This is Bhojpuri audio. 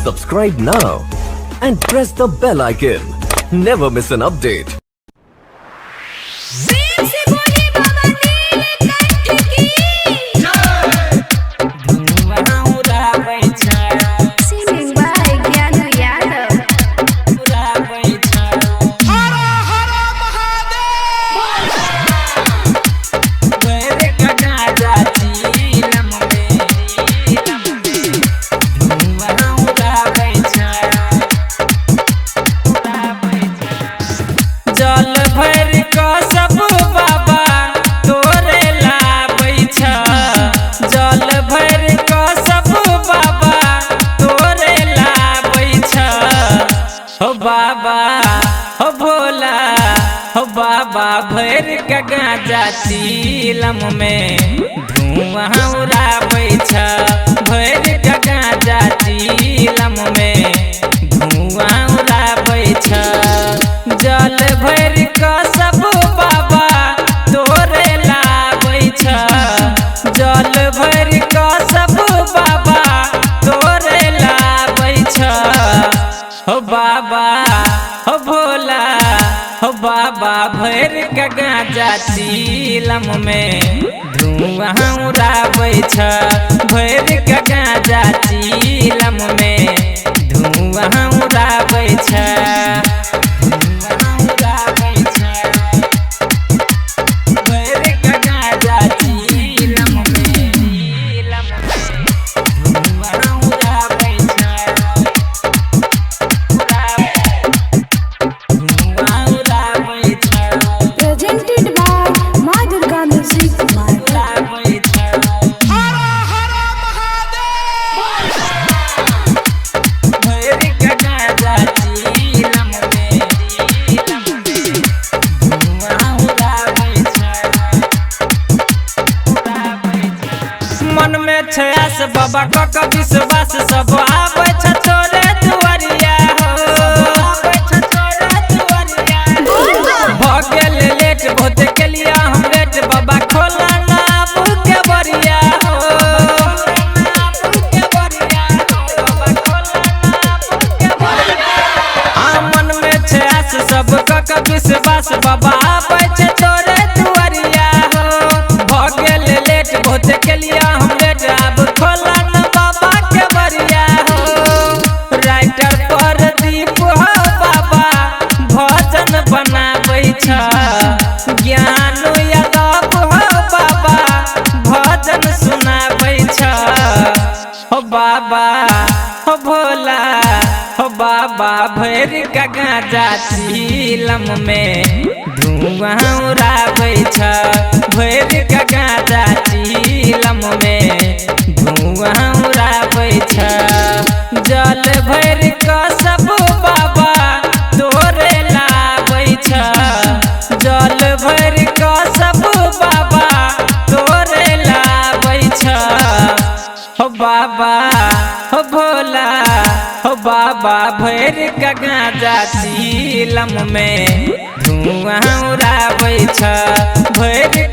Subscribe now and press the bell icon. Never miss an update. जल भर का सब बाबा तोरे लाबै छ, जल भर का सब बाबा तोरे लाबै छ। हो बाबा हो भोला हो बाबा भर का गांजा चीलम में धुआं उड़ाबै छ, भर का गांजा चीलम में धुआं उड़ाबै छ। जल भर का सब बाबा तोरे लाबै छ, जल भर का सब बाबा तोरे लाबै छ। हो बाबा हो भोला हो बाबा भर का गांजा चीलम में धुआं उड़ाबै छ, भर का गांजा चीलम में धुआं उड़ाबै छ। मन में छयास बाबा का विश्वास सब आबै छ तोरे दुआरिया हो, भ गेल लेट बहुत के लिया हम लेट बाबा खोला ना के बरिया हो। मन में छयास सब का विश्वास बाबा आबै छ तोरे दुआरिया हो, भ गेल लेट बहुत के लिया हम लेट अब खोला न बाबा के बरिया हो। राइटर पर दीप हो बाबा भजन बनाबै छ, ज्ञान यादव हो बाबा भजन सुनाबै छ। हो बाबा हो भोला हो बाबा भर का गांजा चीलम में धुआं उड़ाबै छ, भर का गांजा चीलम में धुआं उड़ाबै छ। जल भर का सब बाबा तोरे लाबै छ, जल भर का सब बाबा तोरे लाबै छ। हो बाबा हो भोला हो बाबा भर का गांजा चीलम में धुआं उड़ाबै छ, भर